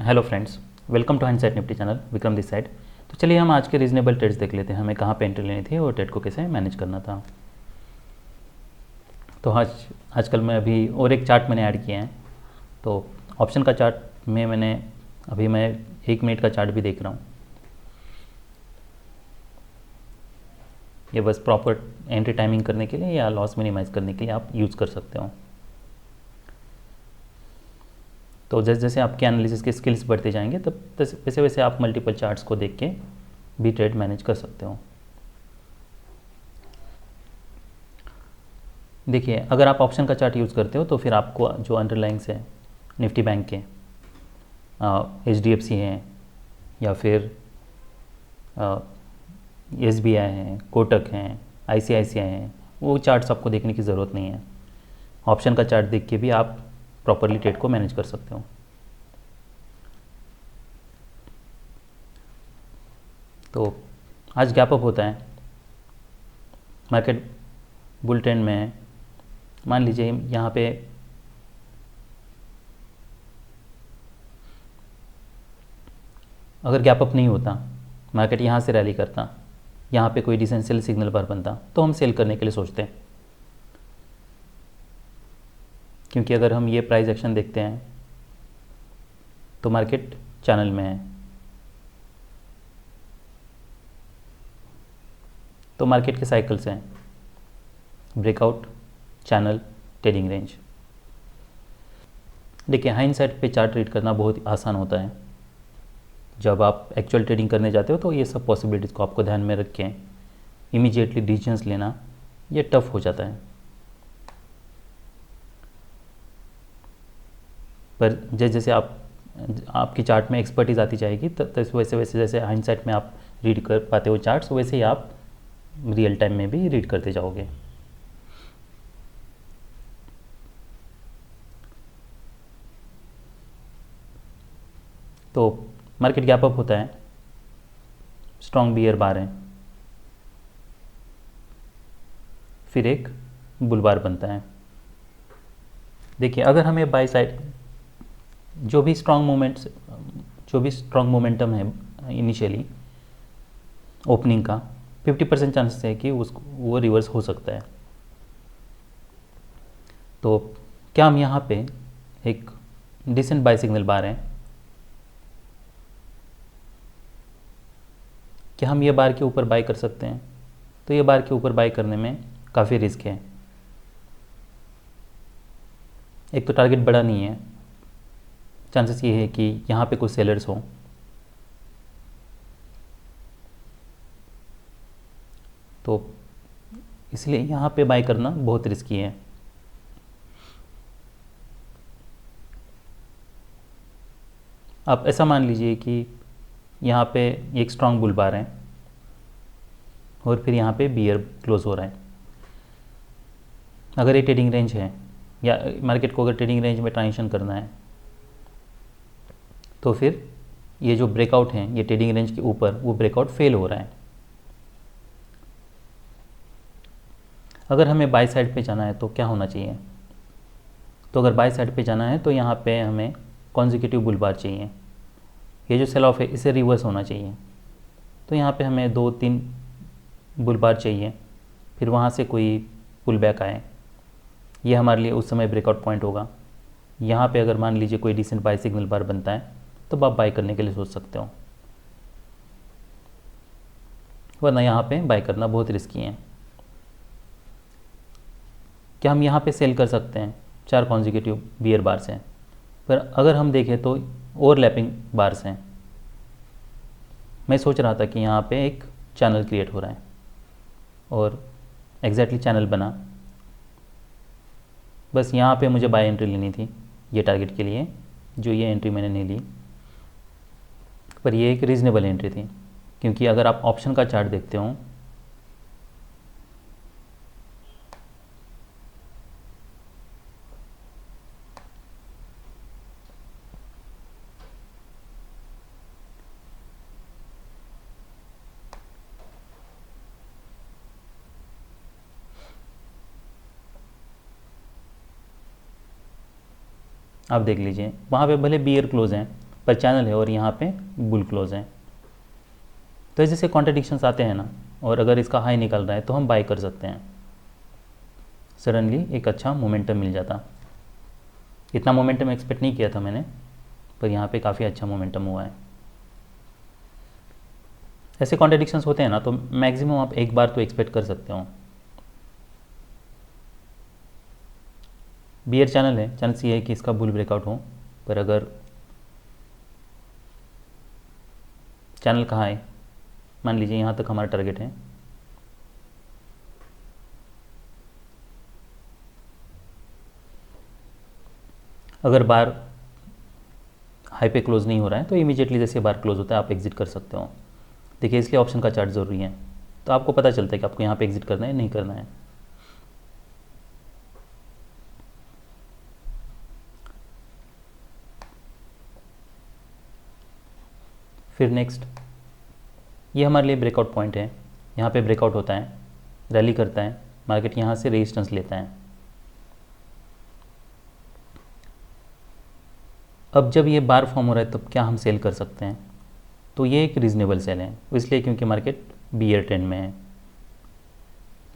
Hello friends, welcome to hindsight nifty channel. Vikram this side. तो चलिए हम आज के रीजनेबल ट्रेड्स देख लेते हैं, हमें कहाँ पे एंट्री लेनी थी और ट्रेड को कैसे मैनेज करना था। तो आजकल मैं अभी और एक चार्ट मैंने ऐड किए हैं। तो ऑप्शन का चार्ट में मैं 1 मिनट का चार्ट भी देख रहा हूँ। ये बस प्रॉपर एंट्री टाइमिंग करने के लिए या लॉस मिनिमाइज करने के लिए आप यूज़ कर सकते हो। तो जैसे जैसे आपके एनालिसिस के स्किल्स बढ़ते जाएंगे तब वैसे वैसे आप मल्टीपल चार्ट्स को देख के भी ट्रेड मैनेज कर सकते हो। देखिए, अगर आप ऑप्शन का चार्ट यूज़ करते हो तो फिर आपको जो अंडरलाइंग्स है निफ्टी बैंक के, HDFC हैं या फिर SBI हैं, कोटक हैं, ICICI हैं, वो चार्ट्स आपको देखने की ज़रूरत नहीं है। ऑप्शन का चार्ट देख के भी आप प्रॉपरली ट्रेड को मैनेज कर सकते हो। तो आज गैप अप होता है, मार्केट बुल ट्रेंड में है। मान लीजिए यहाँ पे अगर गैप अप नहीं होता, मार्केट यहाँ से रैली करता, यहाँ पे कोई डिसेंट सेल सिग्नल बार बनता तो हम सेल करने के लिए सोचते हैं। क्योंकि अगर हम ये प्राइस एक्शन देखते हैं तो मार्केट चैनल में है, तो मार्केट के साइकिल्स हैं ब्रेकआउट, चैनल, ट्रेडिंग रेंज। देखिए, हाइंडसाइट पे चार्ट रीड करना बहुत आसान होता है। जब आप एक्चुअल ट्रेडिंग करने जाते हो तो ये सब पॉसिबिलिटीज़ को आपको ध्यान में रख के इमीडिएटली डिसीजंस लेना ये टफ हो जाता है। पर जैसे जैसे आपकी चार्ट में एक्सपर्टीज आती जाएगी तो वैसे वैसे जैसे हाइंडसाइट में आप रीड कर पाते हो चार्ट्स, वैसे ही आप रियल टाइम में भी रीड करते जाओगे। तो मार्केट गैप अप होता है, स्ट्रॉन्ग बियर बार है, फिर एक बुल बार बनता है। देखिए, अगर हमें बाय साइड जो भी स्ट्रॉन्ग मोमेंटम है इनिशियली ओपनिंग का, 50% चांसेस है कि वो रिवर्स हो सकता है। तो क्या हम यहाँ पे एक डिसेंट बाय सिग्नल बार हैं, क्या हम ये बार के ऊपर बाय कर सकते हैं? तो ये बार के ऊपर बाय करने में काफ़ी रिस्क है। एक तो टारगेट बड़ा नहीं है, चांसेस ये है कि यहाँ पे कुछ सेलर्स हो, तो इसलिए यहाँ पे बाय करना बहुत रिस्की है। आप ऐसा मान लीजिए कि यहाँ पे एक स्ट्रॉन्ग बुल बार है और फिर यहाँ पे बियर क्लोज हो रहा है। अगर ये ट्रेडिंग रेंज है या मार्केट को अगर ट्रेडिंग रेंज में ट्रांजिशन करना है तो फिर ये जो ब्रेकआउट है ये ट्रेडिंग रेंज के ऊपर, वो ब्रेकआउट फेल हो रहा है। अगर हमें बाय साइड पे जाना है तो क्या होना चाहिए? तो अगर बाय साइड पे जाना है तो यहाँ पे हमें कॉन्जिक्यूटिव बुल बार चाहिए। ये जो सेल ऑफ है इसे रिवर्स होना चाहिए। तो यहाँ पे हमें 2-3 बुल बार चाहिए, फिर वहाँ से कोई पुल बैक आए, ये हमारे लिए उस समय ब्रेकआउट पॉइंट होगा। यहाँ पे अगर मान लीजिए कोई डिसेंट बाय सिग्नल बार बनता है तो आप बाय करने के लिए सोच सकते हो, वरना यहाँ पे बाय करना बहुत रिस्की है। क्या हम यहाँ पे सेल कर सकते हैं? 4 कॉन्जिक्यूटिव बियर बार्स हैं, पर अगर हम देखें तो ओवरलैपिंग बार्स हैं। मैं सोच रहा था कि यहाँ पे एक चैनल क्रिएट हो रहा है और एग्जैक्टली चैनल बना, बस यहाँ पे मुझे बाय एंट्री लेनी थी ये टारगेट के लिए, जो ये एंट्री मैंने नहीं ली। पर ये एक रीज़नेबल एंट्री थी, क्योंकि अगर आप ऑप्शन का चार्ट देखते हो आप देख लीजिए, वहाँ पे भले बियर क्लोज हैं पर चैनल है और यहाँ पे बुल क्लोज है। तो जैसे कॉन्ट्रडिक्शंस आते हैं ना, और अगर इसका हाई निकल रहा है तो हम बाय कर सकते हैं, सडनली एक अच्छा मोमेंटम मिल जाता। इतना मोमेंटम एक्सपेक्ट नहीं किया था मैंने, पर यहाँ पे काफ़ी अच्छा मोमेंटम हुआ है। ऐसे कॉन्ट्रडिक्शंस होते हैं ना, तो मैक्सिमम आप एक बार तो एक्सपेक्ट कर सकते हो। बियर चैनल है, चांस ये है कि इसका बुल ब्रेकआउट हो, पर अगर चैनल कहाँ है, मान लीजिए यहाँ तक हमारा टारगेट है, अगर बार हाई पे क्लोज नहीं हो रहा है तो इमीडिएटली जैसे बार क्लोज होता है आप एग्जिट कर सकते हो। देखिए इसलिए ऑप्शन का चार्ट ज़रूरी है, तो आपको पता चलता है कि आपको यहाँ पे एग्जिट करना है नहीं करना है। फिर नेक्स्ट, ये हमारे लिए ब्रेकआउट पॉइंट है। यहाँ पे ब्रेकआउट होता है, रैली करता है, मार्केट यहाँ से रेजिस्टेंस लेता है। अब जब ये बार फॉर्म हो रहा है तब क्या हम सेल कर सकते हैं? तो ये एक रीज़नेबल सेल है, इसलिए क्योंकि मार्केट बियर ट्रेंड में है,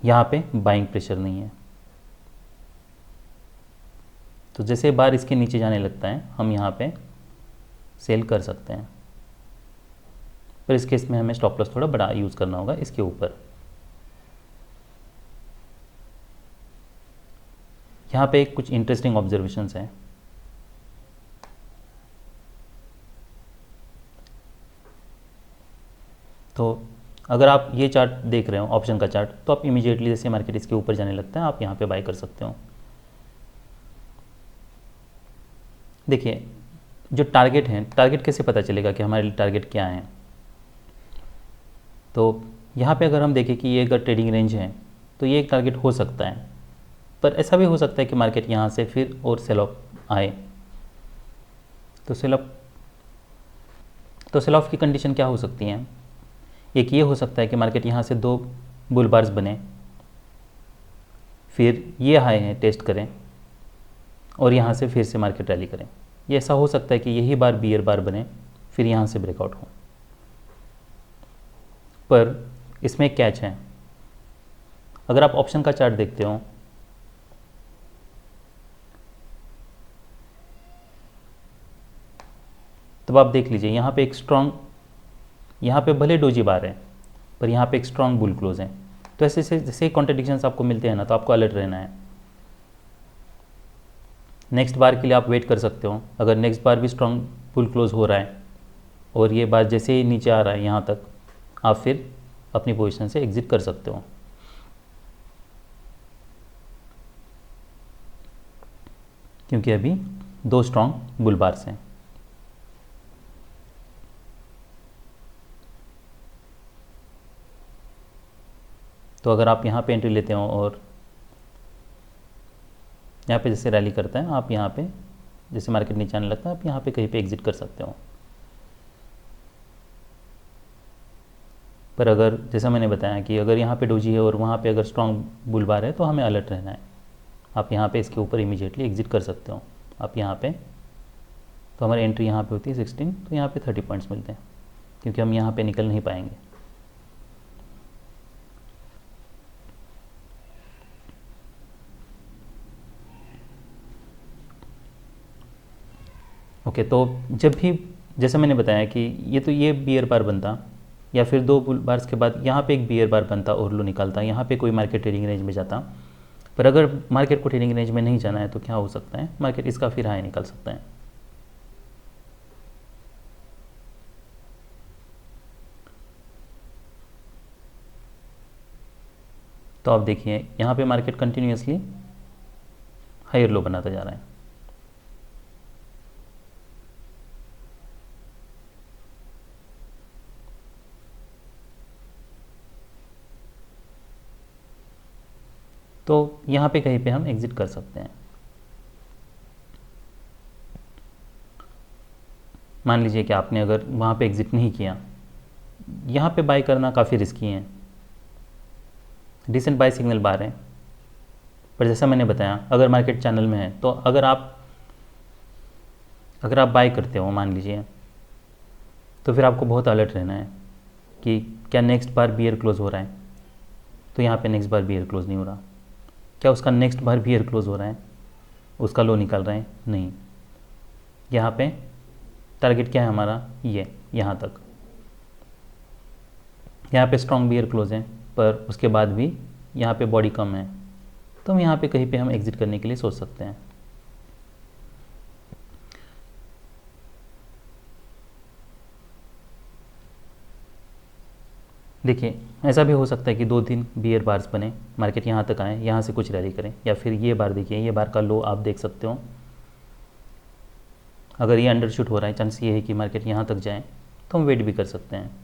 यहाँ पे बाइंग प्रेशर नहीं है। तो जैसे बार इसके नीचे जाने लगता है हम यहाँ पे सेल कर सकते हैं, पर इस केस में हमें स्टॉप लॉस थोड़ा बड़ा यूज़ करना होगा इसके ऊपर। यहाँ पे कुछ इंटरेस्टिंग ऑब्जर्वेशंस हैं। तो अगर आप ये चार्ट देख रहे हो ऑप्शन का चार्ट, तो आप इमीडिएटली जैसे मार्केट इसके ऊपर जाने लगता है आप यहाँ पे बाय कर सकते हो। देखिए जो टारगेट है, टारगेट कैसे पता चलेगा कि हमारे लिए टारगेट क्या है? तो यहाँ पे अगर हम देखें कि ये अगर ट्रेडिंग रेंज है तो ये एक टारगेट हो सकता है, पर ऐसा भी हो सकता है कि मार्केट यहाँ से फिर और सेल ऑफ आए। तो सेल ऑफ की कंडीशन क्या हो सकती है? एक ये हो सकता है कि मार्केट यहाँ से 2 बुल बार्स बने, फिर ये हाई है टेस्ट करें और यहाँ से फिर से मार्केट रैली करें। ये ऐसा हो सकता है कि यही बार बियर बार बने, फिर यहाँ से ब्रेकआउट हो। पर इसमें एक कैच है, अगर आप ऑप्शन का चार्ट देखते हो तब आप देख लीजिए यहाँ पे एक स्ट्रॉन्ग, यहाँ पे भले डोजी बार है पर यहाँ पे एक स्ट्रॉन्ग बुल क्लोज है। तो ऐसे जैसे कॉन्ट्रडिक्शंस आपको मिलते हैं ना, तो आपको अलर्ट रहना है। नेक्स्ट बार के लिए आप वेट कर सकते हो, अगर नेक्स्ट बार भी स्ट्रॉन्ग बुल क्लोज हो रहा है और ये बार जैसे ही नीचे आ रहा है यहाँ तक, आप फिर अपनी पोजीशन से एग्जिट कर सकते हो। क्योंकि अभी 2 स्ट्रॉन्ग बुल बार्स हैं। तो अगर आप यहाँ पे एंट्री लेते हो और यहाँ पे जैसे रैली करता है, आप यहाँ पे जैसे मार्केट नीचे आने लगता है आप यहाँ पे कहीं पे एग्जिट कर सकते हो। पर अगर जैसा मैंने बताया कि अगर यहाँ पे डोजी है और वहाँ पे अगर स्ट्रॉन्ग बुल बार है तो हमें अलर्ट रहना है। आप यहाँ पे इसके ऊपर इमीडिएटली एग्जिट कर सकते हो। आप यहाँ पे, तो हमारी एंट्री यहाँ पे होती है 16, तो यहाँ पे 30 पॉइंट्स मिलते हैं, क्योंकि हम यहाँ पे निकल नहीं पाएंगे। ओके, तो जब भी जैसे मैंने बताया कि ये बियर बार बनता या फिर 2 बुल बार्स के बाद यहाँ पे एक बियर बार बनता और लो निकालता, यहाँ पे कोई मार्केट ट्रेडिंग रेंज में जाता। पर अगर मार्केट को ट्रेडिंग रेंज में नहीं जाना है तो क्या हो सकता है, मार्केट इसका फिर हाई निकाल सकता है। तो आप देखिए यहाँ पे मार्केट कंटिन्यूसली हायर लो बनाता जा रहा है। तो यहाँ पे कहीं पे हम एग्जिट कर सकते हैं। मान लीजिए कि आपने अगर वहाँ पे एग्जिट नहीं किया, यहाँ पे बाय करना काफ़ी रिस्की है। डिसेंट बाय सिग्नल बार है, पर जैसा मैंने बताया अगर मार्केट चैनल में है तो अगर आप बाय करते हो, मान लीजिए तो फिर आपको बहुत अलर्ट रहना है कि क्या नेक्स्ट बार बियर क्लोज हो रहा है, तो यहाँ पे नेक्स्ट बार बियर क्लोज नहीं हो रहा। क्या उसका नेक्स्ट बार बियर क्लोज हो रहा है, उसका लो निकाल रहे हैं, नहीं। यहाँ पे टारगेट क्या है हमारा, ये यहाँ तक। यहाँ पे स्ट्रॉन्ग बियर क्लोज है, पर उसके बाद भी यहाँ पे बॉडी कम है, तो हम यहाँ पे कहीं पे हम एग्जिट करने के लिए सोच सकते हैं। देखिए ऐसा भी हो सकता है कि 2-3 बियर बार्स बने, मार्केट यहाँ तक आए, यहाँ से कुछ रैली करें, या फिर ये बार देखिए, ये बार का लो आप देख सकते हो। अगर ये अंडरशूट हो रहा है, चांस ये है कि मार्केट यहाँ तक जाए, तो हम वेट भी कर सकते हैं।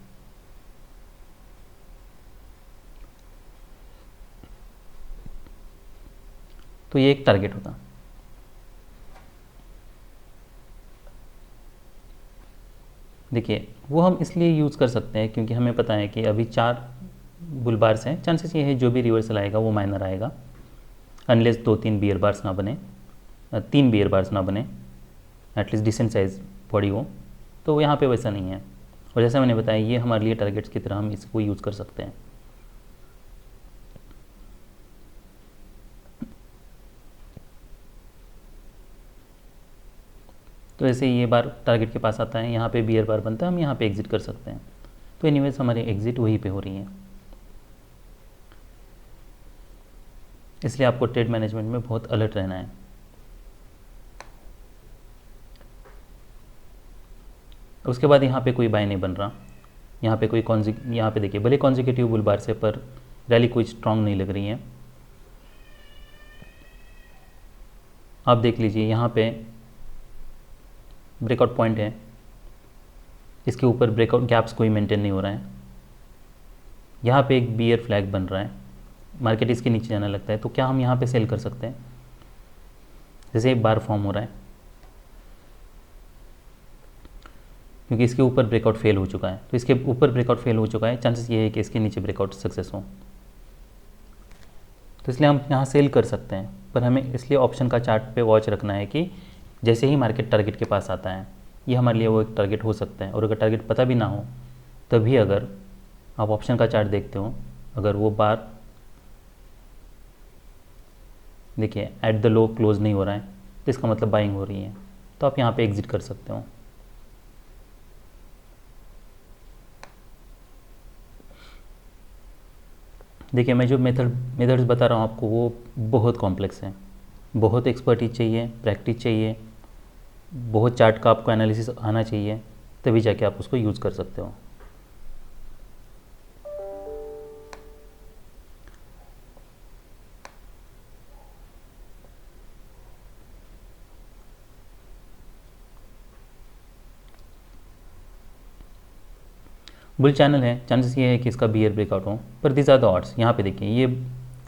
तो ये एक टारगेट होता। देखिए वो हम इसलिए यूज़ कर सकते हैं क्योंकि हमें पता है कि अभी 4 बुल बार्स हैं, चांसेस ये है जो भी रिवर्सल आएगा वो माइनर आएगा, अनलेस 2-3 बियर बार्स ना बने, 3 बियर बार्स ना बने, एटलीस्ट डिसेंट साइज बॉडी हो। तो यहाँ पे वैसा नहीं है, और जैसा मैंने बताया ये हमारे लिए टारगेट्स की तरह हम इसको यूज़ कर सकते हैं। तो ऐसे ये बार टारगेट के पास आता है, यहाँ पे बियर बार बनता है, हम यहाँ पे एग्जिट कर सकते हैं। तो एनीवेज हमारी एग्जिट वहीं पे हो रही है। इसलिए आपको ट्रेड मैनेजमेंट में बहुत अलर्ट रहना है। उसके बाद यहाँ पे कोई बाय नहीं बन रहा, यहाँ पे कोई यहाँ पे देखिए भले कॉन्जिक्यूटिव बुल बार से, पर रैली कोई स्ट्रांग नहीं लग रही है। आप देख लीजिए यहाँ पे ब्रेकआउट पॉइंट है, इसके ऊपर ब्रेकआउट गैप्स कोई मेंटेन नहीं हो रहा है। यहाँ पे एक बियर फ्लैग बन रहा है, मार्केट इसके नीचे जाने लगता है, तो क्या हम यहाँ पे सेल कर सकते हैं? जैसे एक बार फॉर्म हो रहा है, क्योंकि इसके ऊपर ब्रेकआउट फेल हो चुका है, तो इसके ऊपर ब्रेकआउट फेल हो चुका है, चांसेस ये है कि इसके नीचे ब्रेकआउट सक्सेस हो, तो इसलिए हम यहाँ सेल कर सकते हैं। पर हमें इसलिए ऑप्शन का चार्ट पे वॉच रखना है कि जैसे ही मार्केट टारगेट के पास आता है, ये हमारे लिए वो एक टारगेट हो सकता है। और अगर टारगेट पता भी ना हो, तभी अगर आप ऑप्शन का चार्ट देखते हो, अगर वो बार देखिए एट द लो क्लोज नहीं हो रहा है, तो इसका मतलब बाइंग हो रही है, तो आप यहाँ पे एग्जिट कर सकते हो। देखिए मैं जो मेथड्स बता रहा हूँ आपको, वो बहुत कॉम्प्लेक्स है, बहुत एक्सपर्टीज चाहिए, प्रैक्टिस चाहिए, बहुत चार्ट का आपको एनालिसिस आना चाहिए, तभी जाके आप उसको यूज़ कर सकते हो। बुल चैनल है, चांसेस ये है कि इसका बियर ब्रेकआउट हो, पर दिस आर द ऑड्स। यहाँ पे देखिए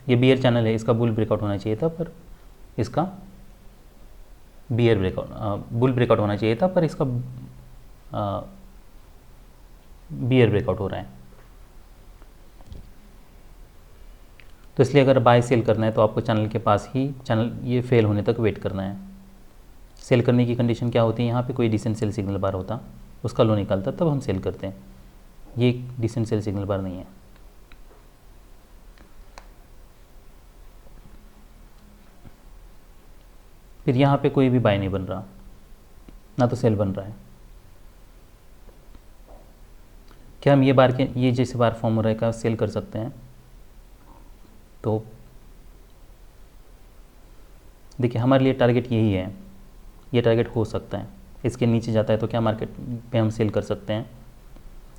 ये बियर चैनल है, इसका बुल ब्रेकआउट होना चाहिए था, पर इसका बुल ब्रेकआउट होना चाहिए था, पर इसका बियर ब्रेकआउट हो रहा है। तो इसलिए अगर बाय सेल करना है तो आपको चैनल के पास ही ये फेल होने तक वेट करना है। सेल करने की कंडीशन क्या होती है, यहाँ पे कोई डिसेंट सेल सिग्नल बार होता, उसका लो निकालता, तब हम सेल करते हैं। ये डिसेंट सेल सिग्नल बार नहीं है। फिर यहाँ पे कोई भी बाय नहीं बन रहा, ना तो सेल बन रहा है। क्या हम ये जैसे बार फॉर्म हो रहा है का सेल कर सकते हैं? तो देखिए हमारे लिए टारगेट यही है, ये टारगेट हो सकता है, इसके नीचे जाता है तो क्या मार्केट पे हम सेल कर सकते हैं?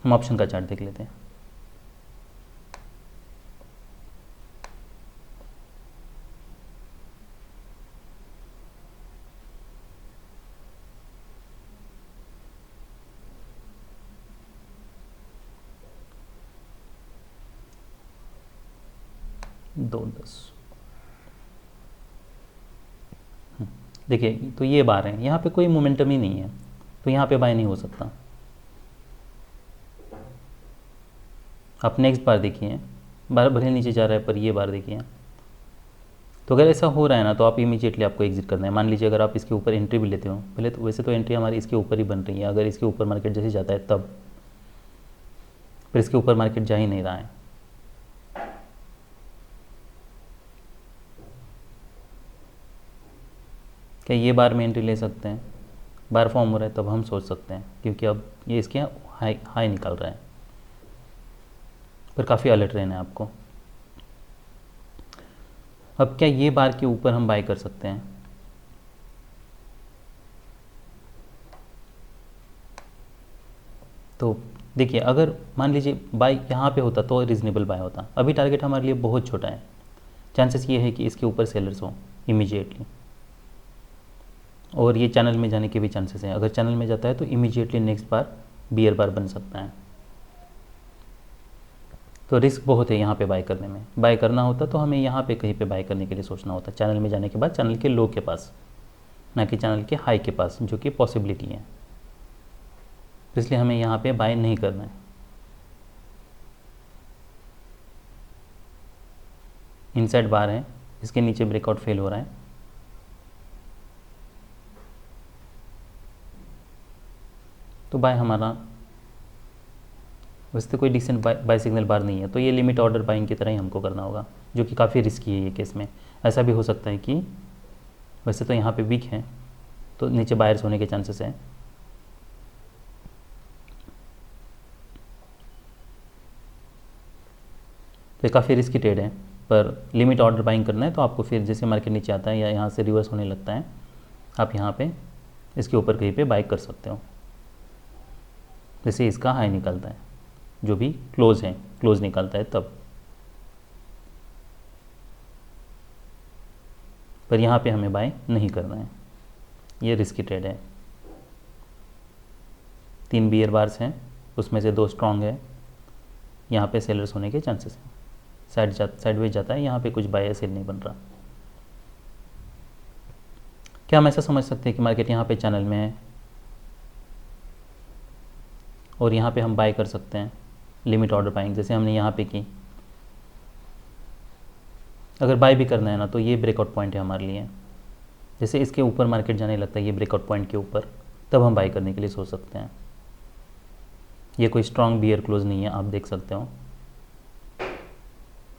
हम ऑप्शन का चार्ट देख लेते हैं। देखिए तो ये बार है, यहाँ पे कोई मोमेंटम ही नहीं है, तो यहाँ पे बाय नहीं हो सकता। आप नेक्स्ट बार देखिए, बार भले नीचे जा रहा है, पर ये बार देखिए। तो अगर ऐसा हो रहा है ना, तो आप इमीडिएटली आपको एग्जिट करना है। मान लीजिए अगर आप इसके ऊपर एंट्री भी लेते हो, पहले तो वैसे तो एंट्री हमारी इसके ऊपर ही बन रही है, अगर इसके ऊपर मार्केट जैसे जाता है तब पर इसके ऊपर मार्केट जा ही नहीं रहा है। क्या ये बार में एंट्री ले सकते हैं? बार फॉर्म हो रहा है तब हम सोच सकते हैं, क्योंकि अब ये इसके हाई हाई निकल रहा है, पर काफ़ी अलर्ट रहना है आपको। अब क्या ये बार के ऊपर हम बाय कर सकते हैं? तो देखिए, अगर मान लीजिए बाय यहाँ पे होता तो रीज़नेबल बाय होता। अभी टारगेट हमारे लिए बहुत छोटा है, चांसेस ये है कि इसके ऊपर सेलर्स हो इमीडिएटली, और ये चैनल में जाने के भी चांसेस हैं। अगर चैनल में जाता है तो इमीडिएटली नेक्स्ट बार बियर बार बन सकता है। तो रिस्क बहुत है यहाँ पे बाय करने में। बाय करना होता तो हमें यहाँ पे कहीं पे बाय करने के लिए सोचना होता, चैनल में जाने के बाद चैनल के लो के पास, ना कि चैनल के हाई के पास, जो कि पॉसिबिलिटी है। तो इसलिए हमें यहाँ पे बाय नहीं करना है। इनसाइड बार है, इसके नीचे ब्रेकआउट फेल हो रहा है, तो बाय हमारा वैसे तो कोई डिसेंट बाय सिग्नल बार नहीं है, तो ये लिमिट ऑर्डर बाइंग की तरह ही हमको करना होगा, जो कि काफ़ी रिस्की है ये केस में। ऐसा भी हो सकता है कि वैसे तो यहाँ पे वीक है तो नीचे बायर्स होने के चांसेस हैं, तो काफ़ी रिस्की ट्रेड है। पर लिमिट ऑर्डर बाइंग करना है तो आपको फिर जैसे मार्केट नीचे आता है या यहाँ से रिवर्स होने लगता है, आप यहाँ पे इसके ऊपर कहीं पे बाय कर सकते हो। जैसे इसका हाई निकलता है, जो भी क्लोज है, क्लोज निकलता है तब। पर यहाँ पे हमें बाय नहीं करना है, ये रिस्की ट्रेड है। 3 बियर बार्स हैं, उसमें से 2 स्ट्रॉन्ग है, यहाँ पे सेलर्स होने के चांसेस हैं। साइडवेज जाता है, यहाँ पे कुछ बाय या सेल नहीं बन रहा। क्या हम ऐसा समझ सकते हैं कि मार्केट यहाँ पे चैनल में है और यहाँ पे हम बाय कर सकते हैं लिमिट ऑर्डर बाइंग, जैसे हमने यहाँ पे की। अगर बाय भी करना है ना तो ये ब्रेकआउट पॉइंट है हमारे लिए, जैसे इसके ऊपर मार्केट जाने लगता है ये ब्रेकआउट पॉइंट के ऊपर, तब हम बाय करने के लिए सोच सकते हैं। ये कोई स्ट्रॉन्ग बियर क्लोज नहीं है, आप देख सकते हो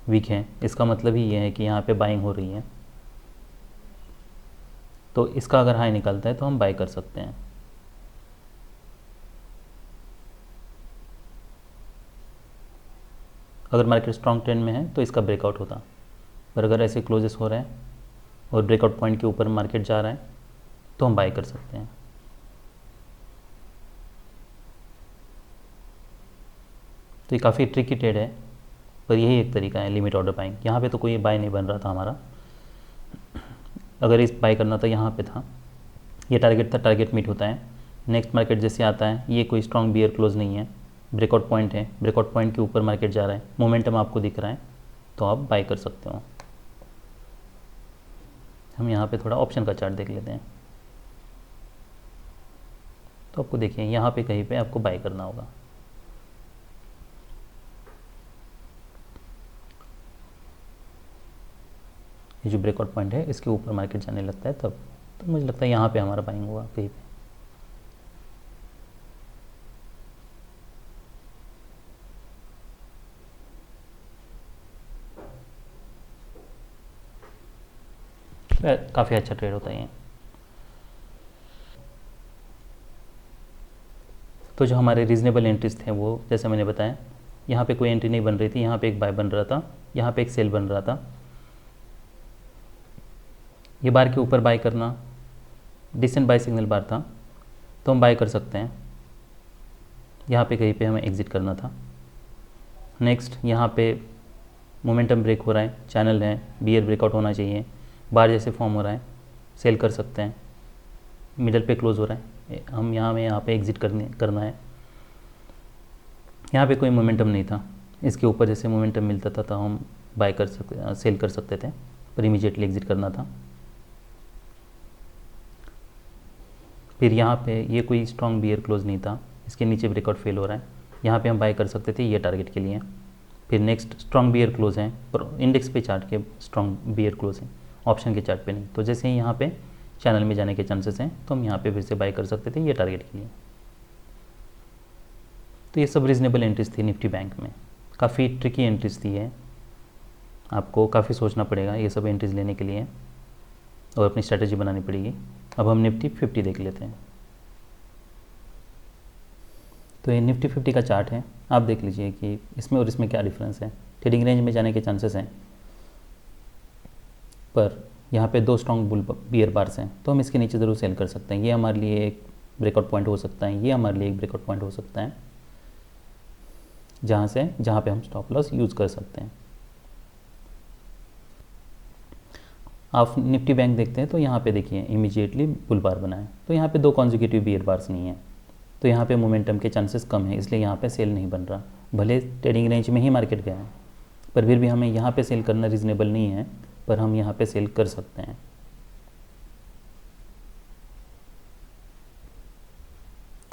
वीक है, इसका मतलब ही ये है कि यहाँ पे बाइंग हो रही है। तो इसका अगर हाई निकलता है तो हम बाय कर सकते हैं। अगर मार्केट स्ट्रॉन्ग ट्रेंड में है तो इसका ब्रेकआउट होता, पर अगर ऐसे क्लोजेस हो रहे हैं और ब्रेकआउट पॉइंट के ऊपर मार्केट जा रहा है तो हम बाय कर सकते हैं। तो ये काफ़ी ट्रिकी ट्रेड है, पर यही एक तरीका है लिमिट ऑर्डर बाइंग। यहाँ पे तो कोई बाय नहीं बन रहा था हमारा, अगर इस बाय करना था यहाँ पे था, ये टारगेट था, टारगेट मीट होता है। नेक्स्ट मार्केट जैसे आता है, ये कोई स्ट्रॉन्ग बियर क्लोज नहीं है, ब्रेकआउट पॉइंट है, ब्रेकआउट पॉइंट के ऊपर मार्केट जा रहा है, मोमेंटम आपको दिख रहा है, तो आप बाय कर सकते हो। हम यहाँ पे थोड़ा ऑप्शन का चार्ट देख लेते हैं, तो आपको देखिए यहाँ पे कहीं पे आपको बाय करना होगा। ये जो ब्रेकआउट पॉइंट है इसके ऊपर मार्केट जाने लगता है तब, तो मुझे लगता है यहाँ पे हमारा बाइंग होगा कहीं पे। काफ़ी अच्छा ट्रेड होता है ये। तो जो हमारे रीज़नेबल एंट्रीज थे वो जैसे मैंने बताया, यहाँ पे कोई एंट्री नहीं बन रही थी, यहाँ पे एक बाय बन रहा था, यहाँ पे एक सेल बन रहा था। ये बार के ऊपर बाय करना, डिसेंट बाय सिग्नल बार था तो हम बाय कर सकते हैं। यहाँ पे कहीं पे हमें एग्जिट करना था। नेक्स्ट यहाँ पे मोमेंटम ब्रेक हो रहा है, चैनल है, बियर ब्रेकआउट होना चाहिए, बार जैसे फॉर्म हो रहा है, सेल कर सकते हैं। मिडल पे क्लोज हो रहा है, हम यहाँ पे एग्जिट करना है। यहाँ पे कोई मोमेंटम नहीं था, इसके ऊपर जैसे मोमेंटम मिलता था तो हम बाय कर सकते, सेल कर सकते थे, पर इमीडिएटली एग्जिट करना था। फिर यहाँ पे ये कोई स्ट्रॉन्ग बियर क्लोज नहीं था, इसके नीचे ब्रेकआउट फेल हो रहा है, यहाँ पे हम बाय कर सकते थे ये टारगेट के लिए। फिर नेक्स्ट स्ट्रॉन्ग बियर क्लोज है, पर इंडेक्स पे चार्ट के स्ट्रॉन्ग बियर क्लोज है, ऑप्शन के चार्ट पे नहीं। तो जैसे ही यहाँ पे चैनल में जाने के चांसेस हैं तो हम यहाँ पे फिर से बाय कर सकते थे ये टारगेट के लिए। तो ये सब रीज़नेबल एंट्रीज थी निफ्टी बैंक में। काफ़ी ट्रिकी एंट्रीज थी है, आपको काफ़ी सोचना पड़ेगा ये सब एंट्रीज लेने के लिए और अपनी स्ट्रैटेजी बनानी पड़ेगी। अब हम निफ्टी 50 देख लेते हैं। तो ये निफ्टी 50 का चार्ट है, आप देख लीजिए कि इसमें और इसमें क्या डिफरेंस है। ट्रेडिंग रेंज में जाने के चांसेस हैं, पर यहाँ पे 2 स्ट्रॉन्ग बियर बार्स हैं, तो हम इसके नीचे ज़रूर सेल कर सकते हैं। ये हमारे लिए एक ब्रेकआउट पॉइंट हो सकता है, ये हमारे लिए एक ब्रेकआउट पॉइंट हो सकता है, जहाँ पे हम स्टॉप लॉस यूज़ कर सकते हैं। आप निफ्टी बैंक देखते हैं तो यहाँ पे देखिए इमीडिएटली बुल बार बना है, तो यहाँ पे 2 कॉन्जिक्यूटिव बियर बार्स नहीं है, तो यहाँ पे मोमेंटम के चांसेस कम है, इसलिए यहाँ पे सेल नहीं बन रहा। भले ट्रेडिंग रेंज में ही मार्केट गया है, पर फिर भी हमें यहाँ पे सेल करना रीज़नेबल नहीं है, पर हम यहाँ पे सेल कर सकते हैं।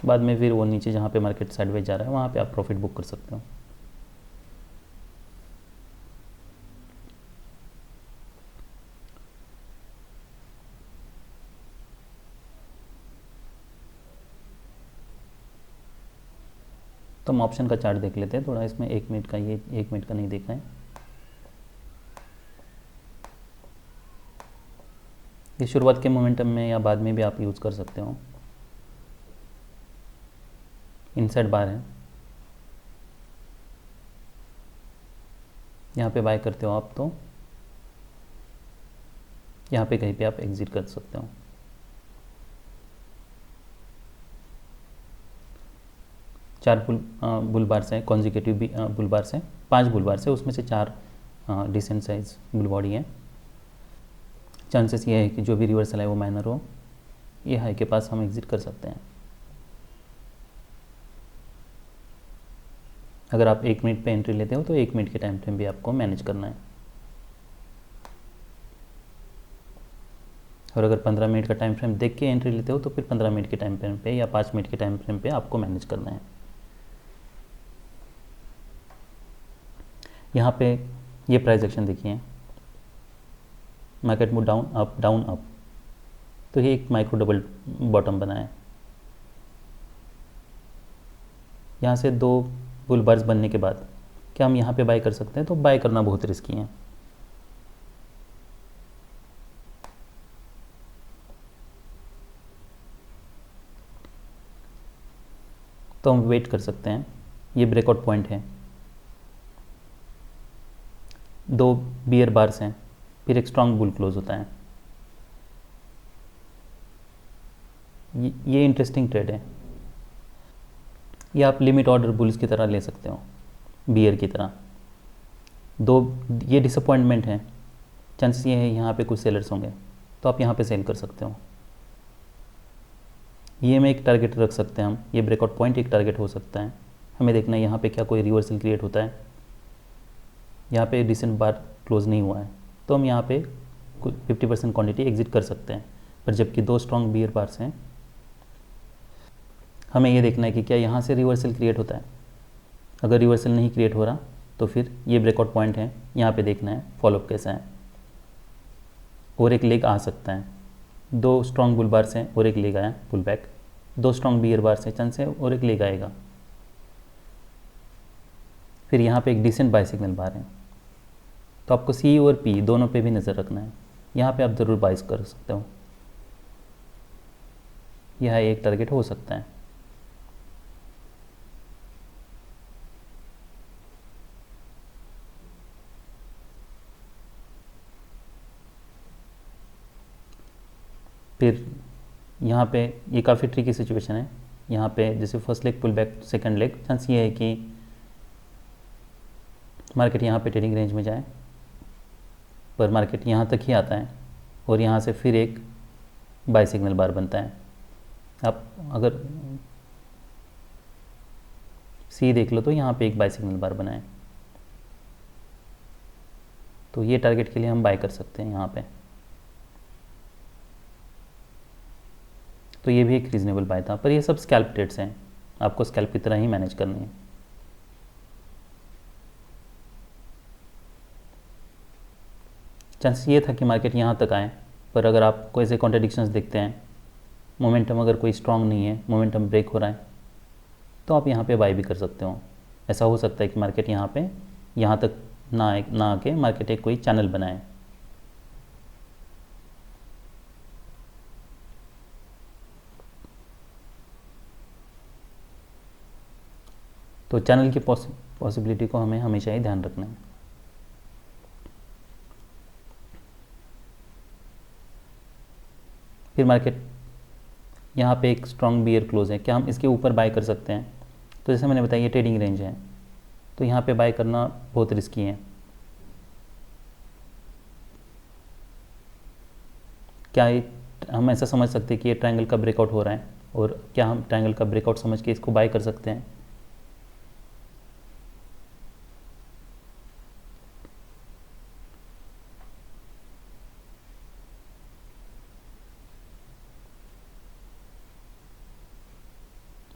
बाद में फिर वो नीचे जहाँ पे मार्केट साइडवेज जा रहा है वहाँ पे आप प्रॉफिट बुक कर सकते हो। तो हम ऑप्शन का चार्ट देख लेते हैं थोड़ा, इसमें 1 मिनट का, ये 1 मिनट का नहीं देखा है। ये शुरुआत के मोमेंटम में या बाद में भी आप यूज़ कर सकते हो। इनसाइड बार है, यहाँ पे बाय करते हो आप तो यहाँ पे कहीं पे आप एग्जिट कर सकते हो। चार बुल बार्स हैं, कॉन्जिक्यूटिव बुल बार्स हैं, 5 बुल बार्स है, उसमें से 4 डिसेंट साइज बुल बॉडी है। चांसेस ये है कि जो भी रिवर्सल है वो माइनर हो, ये हाई के पास हम एग्जिट कर सकते हैं। अगर आप 1 मिनट पे एंट्री लेते हो तो 1 मिनट के टाइम फ्रेम भी आपको मैनेज करना है, और अगर 15 मिनट का टाइम फ्रेम देख के एंट्री लेते हो तो फिर 15 मिनट के टाइम फ्रेम पे या 5 मिनट के टाइम फ्रेम पे आपको मैनेज करना है। यहाँ पे ये प्राइस एक्शन देखिए, मार्केट मूव डाउन अप, तो ये एक माइक्रो डबल बॉटम बना है। यहाँ से 2 बुल बार्स बनने के बाद क्या हम यहाँ पे बाय कर सकते हैं? तो बाय करना बहुत रिस्की है। तो हम वेट कर सकते हैं, ये ब्रेकआउट पॉइंट है, 2 बियर बार्स हैं, फिर एक स्ट्रॉन्ग बुल क्लोज होता है। ये इंटरेस्टिंग ट्रेड है, ये आप लिमिट ऑर्डर बुल्स की तरह ले सकते हो, बियर की तरह। 2 ये डिसअपॉइंटमेंट है, चांसेस ये है यहाँ पे कुछ सेलर्स होंगे, तो आप यहाँ पे सेल कर सकते हो। ये में एक टारगेट रख सकते हैं हम, ये ब्रेकआउट पॉइंट एक टारगेट हो सकता है। हमें देखना है यहाँ पे क्या कोई रिवर्सल क्रिएट होता है। यहाँ पे रिसेंट बार क्लोज नहीं हुआ है, तो हम यहाँ पे 50% क्वांटिटी एग्जिट कर सकते हैं। पर जबकि 2 स्ट्रॉन्ग बियर बार्स हैं, हमें ये देखना है कि क्या यहाँ से रिवर्सल क्रिएट होता है। अगर रिवर्सल नहीं क्रिएट हो रहा तो फिर ये ब्रेकआउट पॉइंट है, यहाँ पे देखना है फॉलोअप कैसा है, और एक लेग आ सकता है। 2 स्ट्रॉन्ग बुल बार्स हैं और एक लेग आया pull back, 2 strong bear bars हैं, चांस है और एक लेग आएगा। फिर यहाँ पे एक डिसेंट बाय सिग्नल बार है, तो आपको सी और पी दोनों पे भी नज़र रखना है। यहाँ पे आप ज़रूर बाइस कर सकते हो, यह एक टारगेट हो सकता है। फिर यहाँ पे ये काफ़ी ट्रिकी सिचुएशन है। यहाँ पे जैसे first leg pull back, second leg, chance ये है कि मार्केट यहाँ पे ट्रेडिंग रेंज में जाए, पर मार्केट यहाँ तक ही आता है और यहाँ से फिर एक बाय सिग्नल बार बनता है। आप अगर सी देख लो तो यहाँ पे एक बाय सिग्नल बार बना है, तो ये टारगेट के लिए हम बाय कर सकते हैं यहाँ पे। तो ये भी एक रीज़नेबल बाय था, पर ये सब स्कैल्प ट्रेड्स हैं, आपको स्कैल्प की तरह ही मैनेज करनी है। चांस ये था कि मार्केट यहाँ तक आए, पर अगर आप कोई ऐसे कॉन्ट्रडिक्शंस देखते हैं, मोमेंटम अगर कोई स्ट्रांग नहीं है, मोमेंटम ब्रेक हो रहा है, तो आप यहाँ पे बाय भी कर सकते हो। ऐसा हो सकता है कि मार्केट यहाँ पे यहाँ तक ना आके मार्केट एक कोई चैनल बनाए। तो चैनल की पॉसिबिलिटी को हमें हमेशा ही ध्यान रखना है। फिर मार्केट यहाँ पे एक स्ट्रॉन्ग बियर क्लोज है, क्या हम इसके ऊपर बाय कर सकते हैं? तो जैसे मैंने बताया ये ट्रेडिंग रेंज है, तो यहाँ पे बाय करना बहुत रिस्की है। क्या हम ऐसा समझ सकते हैं कि ये ट्रायंगल का ब्रेकआउट हो रहा है, और क्या हम ट्रायंगल का ब्रेकआउट समझ के इसको बाय कर सकते हैं?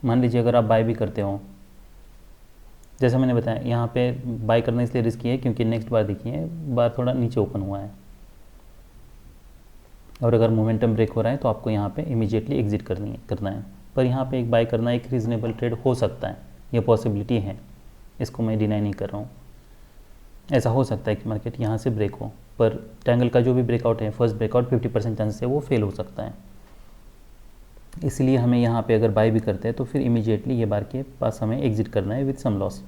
मान लीजिए अगर आप बाय भी करते हो, जैसा मैंने बताया यहाँ पे बाय करना इसलिए रिस्की है क्योंकि नेक्स्ट बार देखिए बार थोड़ा नीचे ओपन हुआ है, और अगर मोमेंटम ब्रेक हो रहा है तो आपको यहाँ पे इमीडिएटली एग्जिट करना है। पर यहाँ पे एक बाय करना एक रीज़नेबल ट्रेड हो सकता है, ये पॉसिबिलिटी है, इसको मैं डिनाई नहीं कर रहा हूँ। ऐसा हो सकता है कि मार्केट यहाँ से ब्रेक हो, पर ट्रायंगल का जो भी ब्रेकआउट है, फर्स्ट ब्रेकआउट 50% चांस है वो फेल हो सकता है। इसलिए हमें यहाँ पे अगर बाय भी करते हैं तो फिर इमीडिएटली ये बार के पास हमें एग्जिट करना है विद सम लॉस।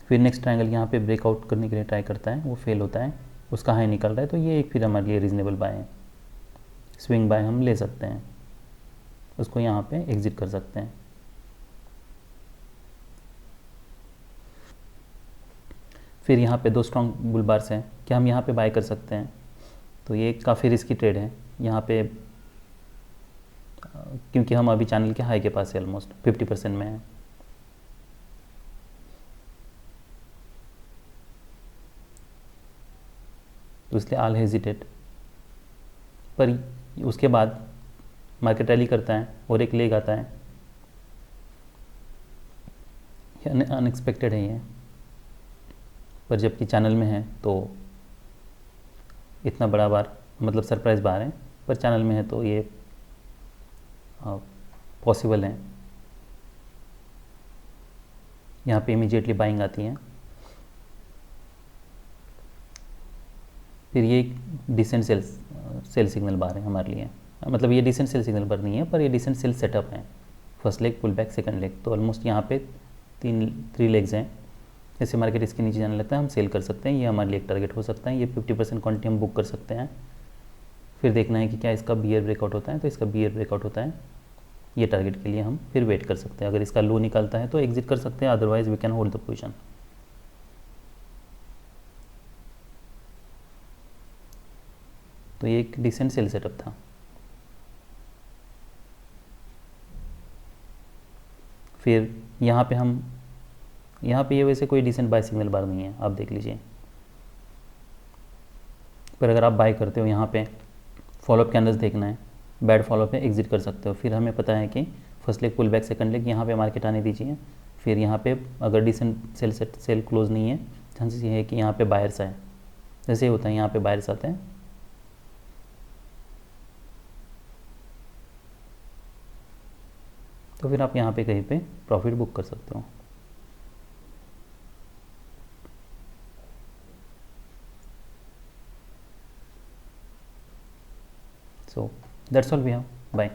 फिर नेक्स्ट ट्रायंगल यहाँ पे ब्रेकआउट करने के लिए ट्राई करता है, वो फेल होता है, उसका हाई निकल रहा है, तो ये एक फिर हमारे लिए रीज़नेबल बाय है, स्विंग बाय हम ले सकते हैं, उसको यहाँ पे एग्जिट कर सकते हैं। फिर यहाँ पे 2 स्ट्रॉन्ग बुल बार्स हैं, क्या हम यहाँ पे बाय कर सकते हैं? तो ये काफ़ी रिस्की ट्रेड है यहाँ पे, क्योंकि हम अभी चैनल के हाई के पास है, ऑलमोस्ट 50% में है। तो इसलिए आल हेजिटेट। पर उसके बाद मार्केट रैली करता है और एक लेग आता है, अनएक्सपेक्टेड है ये, पर जबकि चैनल में है तो इतना बड़ा बार मतलब सरप्राइज बार है, पर चैनल में है तो ये पॉसिबल है। यहाँ पे इमीडिएटली बाइंग आती है। फिर ये एक डिसेंट सेल सिग्नल बार है हमारे लिए, मतलब ये डिसेंट सेल सिग्नल बार नहीं है, पर ये डिसेंट सेल सेटअप है। First leg, pull back, second leg, तो ऑलमोस्ट यहाँ पे 3 लेग्स हैं। जैसे मार्केट इसके नीचे जाने लगता है हम सेल कर सकते हैं, ये हमारे लिए एक टारगेट हो सकता है, ये 50% क्वांटिटी हम बुक कर सकते हैं। फिर देखना है कि क्या इसका बियर ब्रेकआउट होता है, तो इसका बियर ब्रेकआउट होता है, ये टारगेट के लिए हम फिर वेट कर सकते हैं। अगर इसका लो निकलता है तो एग्जिट कर सकते हैं, otherwise we can hold the position. तो ये एक डिसेंट सेल सेटअप था। फिर यहाँ पे ये वैसे कोई डिसेंट बाय सिग्नल बार नहीं है, आप देख लीजिए। पर अगर आप बाय करते हो यहाँ पे फॉलोअप कैंडल्स देखना है, बैड फॉलोअप है, एग्जिट कर सकते हो। फिर हमें पता है कि first leg, pull back, second leg, यहाँ पे मार्केट आने दीजिए। फिर यहाँ पे अगर डिसेंट सेल क्लोज नहीं है, चांसेस ये है कि यहाँ पे बायर्स आए, जैसे होता है यहाँ पे बायर्स आते हैं, तो फिर आप यहाँ पे कहीं पे प्रॉफिट बुक कर सकते हो। So that's all we have. Bye.